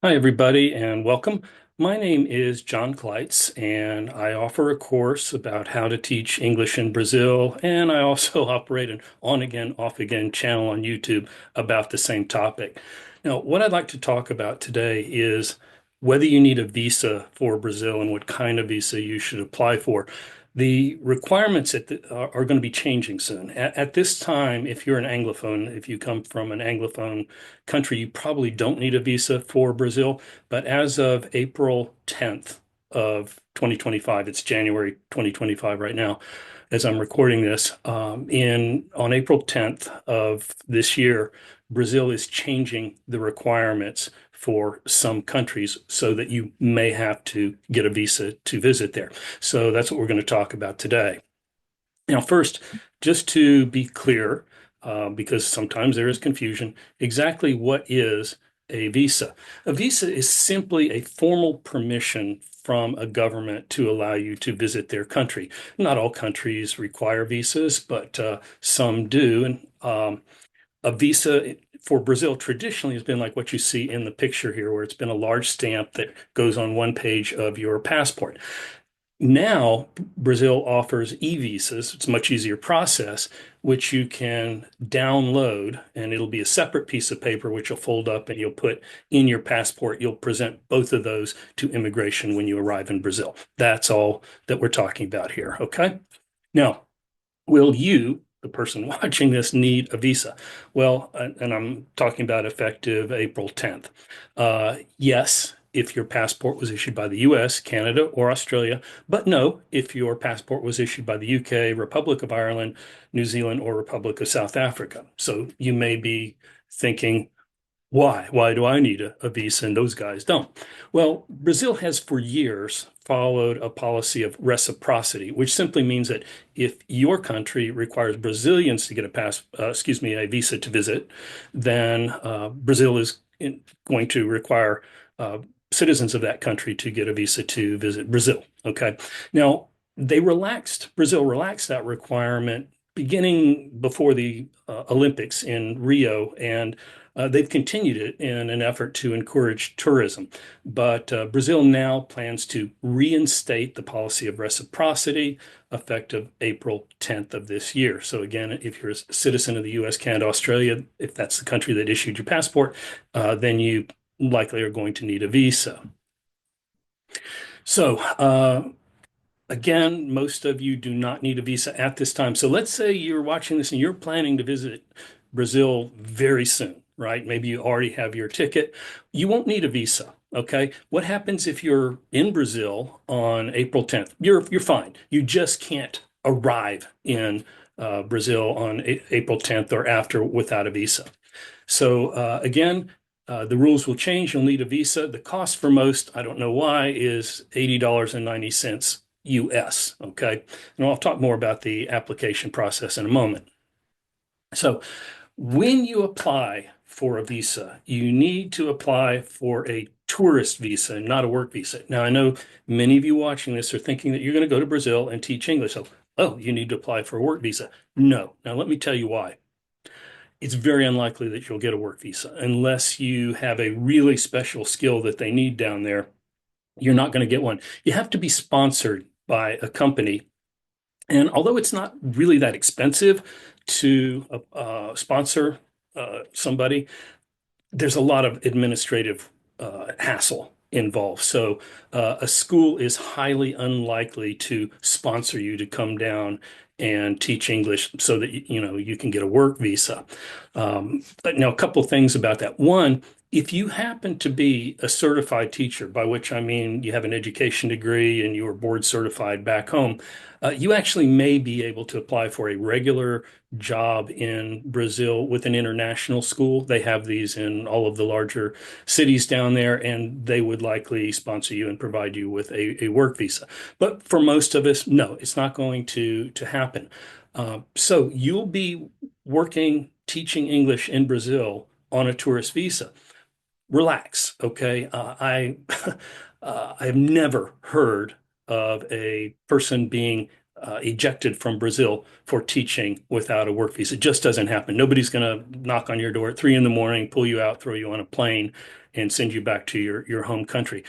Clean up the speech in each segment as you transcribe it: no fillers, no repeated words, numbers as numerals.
Hi, everybody, and welcome. My name is John Kleitz, and I offer a course about how to teach English in Brazil. And I also operate an on again, off again channel on YouTube about the same topic. Now, what I'd like to talk about today is whether you need a visa for Brazil and what kind of visa you should apply for. The requirements are going to be changing soon. At this time, if you're an Anglophone, if you come from an Anglophone country, you probably don't need a visa for Brazil. But as of April 10th of 2025, it's January 2025 right now, as I'm recording this, on April 10th of this year, Brazil is changing the requirements for some countries so that you may have to get a visa to visit there. So that's what we're going to talk about today. Now, first, just to be clear, because sometimes there is confusion, exactly what is a visa? A visa is simply a formal permission from a government to allow you to visit their country. Not all countries require visas, but some do. And a visa for Brazil traditionally has been like what you see in the picture here, where it's been a large stamp that goes on one page of your passport. Now, Brazil offers e-visas. It's a much easier process, which you can download, and it'll be a separate piece of paper which you'll fold up and you'll put in your passport. You'll present both of those to immigration when you arrive in Brazil. That's all that we're talking about here, okay? Now, will you, the person watching this, need a visa? Well, and I'm talking about effective April 10th. Yes, if your passport was issued by the US, Canada, or Australia, but no, if your passport was issued by the UK, Republic of Ireland, New Zealand, or Republic of South Africa. So you may be thinking, why? Why do I need a visa and those guys don't? Well, Brazil has for years followed a policy of reciprocity, which simply means that if your country requires Brazilians to get a visa to visit, then Brazil is going to require citizens of that country to get a visa to visit Brazil. Okay. Now, Brazil relaxed that requirement beginning before the Olympics in Rio, and they've continued it in an effort to encourage tourism. But Brazil now plans to reinstate the policy of reciprocity effective April 10th of this year. So again, if you're a citizen of the US, Canada, Australia, if that's the country that issued your passport, then you likely are going to need a visa. So again, most of you do not need a visa at this time. So let's say you're watching this and you're planning to visit Brazil very soon, right? Maybe you already have your ticket. You won't need a visa. Okay. What happens if you're in Brazil on April 10th? You're fine. You just can't arrive in Brazil on April 10th or after without a visa. So again, the rules will change. You'll need a visa. The cost for most, I don't know why, is $80.90 US. Okay. And I'll talk more about the application process in a moment. So when you apply for a visa, you need to apply for a tourist visa, not a work visa. Now, I know many of you watching this are thinking that you're going to go to Brazil and teach English. So, oh, you need to apply for a work visa. No. Now, let me tell you why. It's very unlikely that you'll get a work visa unless you have a really special skill that they need down there. You're not going to get one. You have to be sponsored by a company. And although it's not really that expensive to sponsor somebody, there's a lot of administrative hassle involved. So a school is highly unlikely to sponsor you to come down and teach English so that you can get a work visa. But now a couple of things about that. One, if you happen to be a certified teacher, by which I mean you have an education degree and you are board certified back home, you actually may be able to apply for a regular job in Brazil with an international school. They have these in all of the larger cities down there, and they would likely sponsor you and provide you with a work visa. But for most of us, no, it's not going to happen. So you'll be working, teaching English in Brazil on a tourist visa. Relax, okay? I I have never heard of a person being ejected from Brazil for teaching without a work visa. It just doesn't happen. Nobody's going to knock on your door at 3 in the morning, pull you out, throw you on a plane, and send you back to your home country.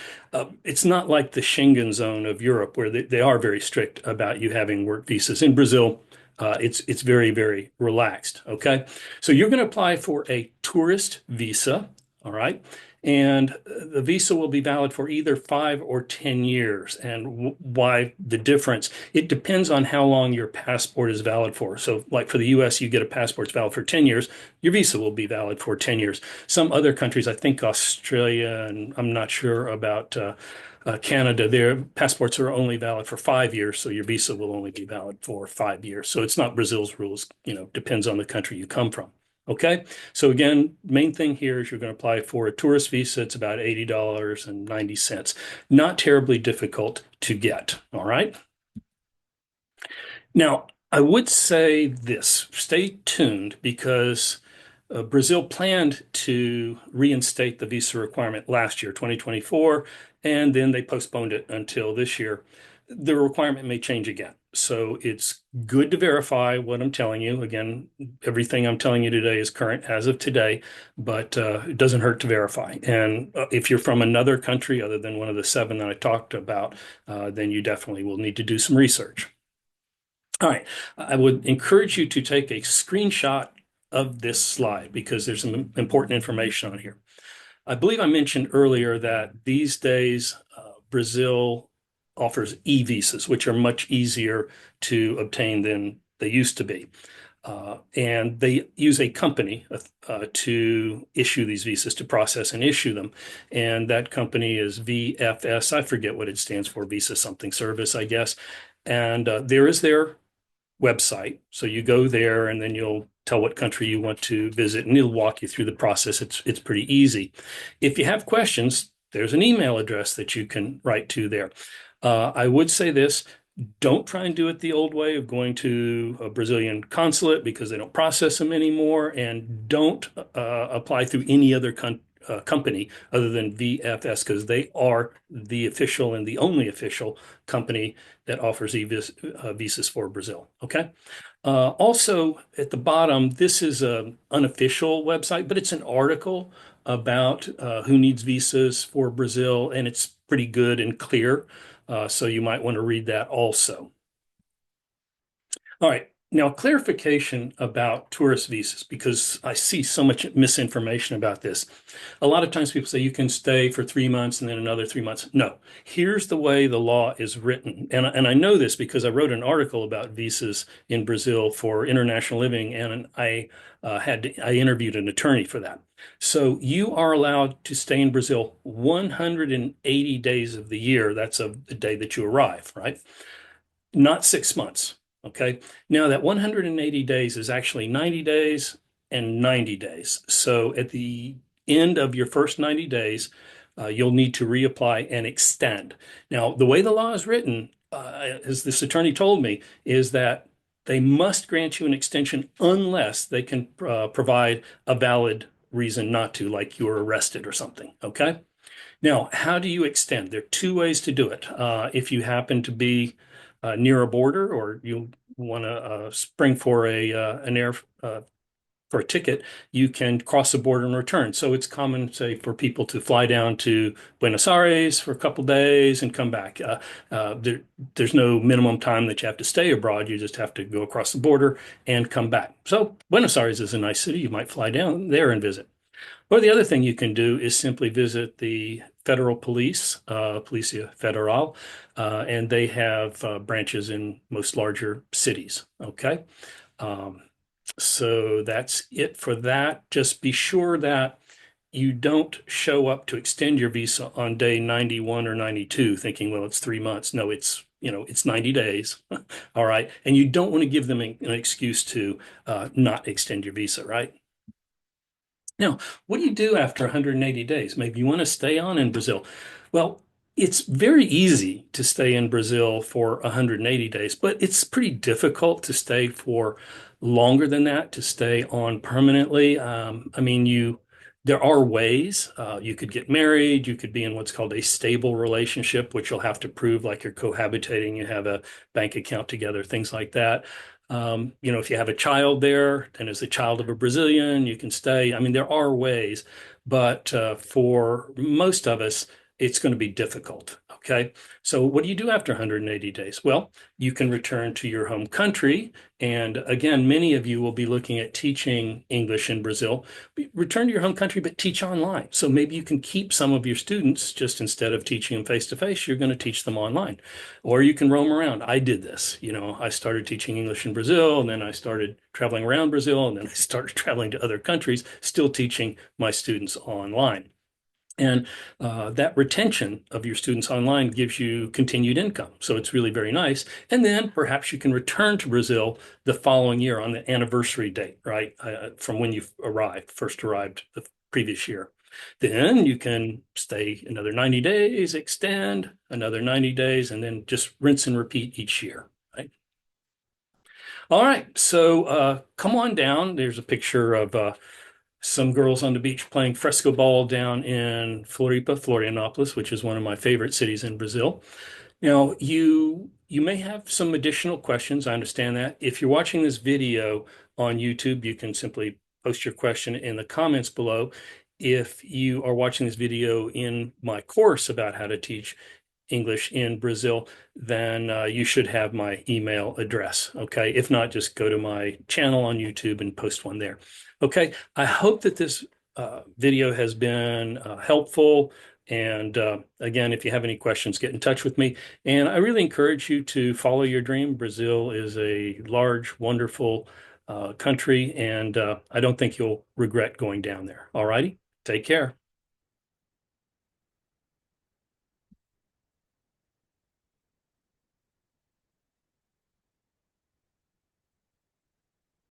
It's not like the Schengen zone of Europe where they are very strict about you having work visas. In Brazil, it's very, very relaxed. Okay. So you're going to apply for a tourist visa. All right. And the visa will be valid for either 5 or 10 years. And why the difference? It depends on how long your passport is valid for. So, like for the US, you get a passport that's valid for 10 years. Your visa will be valid for 10 years. Some other countries, I think Australia, and I'm not sure about Canada, their passports are only valid for 5 years, so your visa will only be valid for 5 years. So it's not Brazil's rules, depends on the country you come from. Okay, so again, main thing here is you're going to apply for a tourist visa. It's about $80.90. Not terribly difficult to get. All right. Now, I would say this, stay tuned because Brazil planned to reinstate the visa requirement last year, 2024, and then they postponed it until this year. The requirement may change again. So it's good to verify what I'm telling you. Again, everything I'm telling you today is current as of today, but it doesn't hurt to verify. And if you're from another country other than one of the 7 that I talked about, then you definitely will need to do some research. All right, I would encourage you to take a screenshot of this slide because there's some important information on here. I believe I mentioned earlier that these days Brazil offers e-visas, which are much easier to obtain than they used to be. And they use a company to issue these visas, to process and issue them. And that company is VFS. I forget what it stands for, Visa Something Service, I guess. And there is their website. So you go there and then you'll tell what country you want to visit and it'll walk you through the process. It's pretty easy. If you have questions, there's an email address that you can write to there. I would say this, don't try and do it the old way of going to a Brazilian consulate because they don't process them anymore, and don't apply through any other company other than VFS because they are the official and the only official company that offers visas for Brazil. Okay. Also, at the bottom, this is an unofficial website, but it's an article about who needs visas for Brazil, and it's pretty good and clear. So you might want to read that also. All right. Now, clarification about tourist visas, because I see so much misinformation about this. A lot of times people say you can stay for 3 months and then another 3 months. No, here's the way the law is written. And I know this because I wrote an article about visas in Brazil for International Living, and I interviewed an attorney for that. So you are allowed to stay in Brazil 180 days of the year. That's of the day that you arrive, right? Not 6 months. Okay. Now that 180 days is actually 90 days and 90 days. So at the end of your first 90 days, you'll need to reapply and extend. Now, the way the law is written, as this attorney told me, is that they must grant you an extension unless they can provide a valid reason not to, like you were arrested or something. Okay. Now, how do you extend? There are 2 ways to do it. If you happen to be near a border, or you want to spring for for a ticket, you can cross the border and return. So it's common, say, for people to fly down to Buenos Aires for a couple days and come back. There's no minimum time that you have to stay abroad. You just have to go across the border and come back. So Buenos Aires is a nice city. You might fly down there and visit. Or the other thing you can do is simply visit the federal police, Policia Federal, and they have branches in most larger cities. Okay. So that's it for that. Just be sure that you don't show up to extend your visa on day 91 or 92 thinking, well, it's 3 months. No, it's 90 days. All right. And you don't want to give them an excuse to not extend your visa, right? Now, what do you do after 180 days? Maybe you want to stay on in Brazil. Well, it's very easy to stay in Brazil for 180 days, but it's pretty difficult to stay for longer than that, to stay on permanently. I mean, There are ways. You could get married. You could be in what's called a stable relationship, which you'll have to prove like you're cohabitating, you have a bank account together, things like that. If you have a child there, then as a child of a Brazilian, you can stay. I mean, there are ways, but for most of us, it's going to be difficult. Okay. So, what do you do after 180 days? Well, you can return to your home country. And again, many of you will be looking at teaching English in Brazil. Return to your home country, but teach online. So maybe you can keep some of your students, just instead of teaching them face to face, you're going to teach them online. Or you can roam around. I did this. I started teaching English in Brazil, and then I started traveling around Brazil, and then I started traveling to other countries, still teaching my students online. And that retention of your students online gives you continued income. So it's really very nice. And then perhaps you can return to Brazil the following year on the anniversary date, right? From when you first arrived the previous year. Then you can stay another 90 days, extend another 90 days, and then just rinse and repeat each year, right? All right. So come on down. There's a picture of some girls on the beach playing fresco ball down in Florianopolis, which is one of my favorite cities in Brazil. Now, you may have some additional questions. I understand that. If you're watching this video on YouTube, you can simply post your question in the comments below. If you are watching this video in my course about how to teach English in Brazil, then you should have my email address. Okay. If not, just go to my channel on YouTube and post one there. Okay. I hope that this video has been helpful. And again, if you have any questions, get in touch with me. And I really encourage you to follow your dream. Brazil is a large, wonderful country, and I don't think you'll regret going down there. All righty. Take care.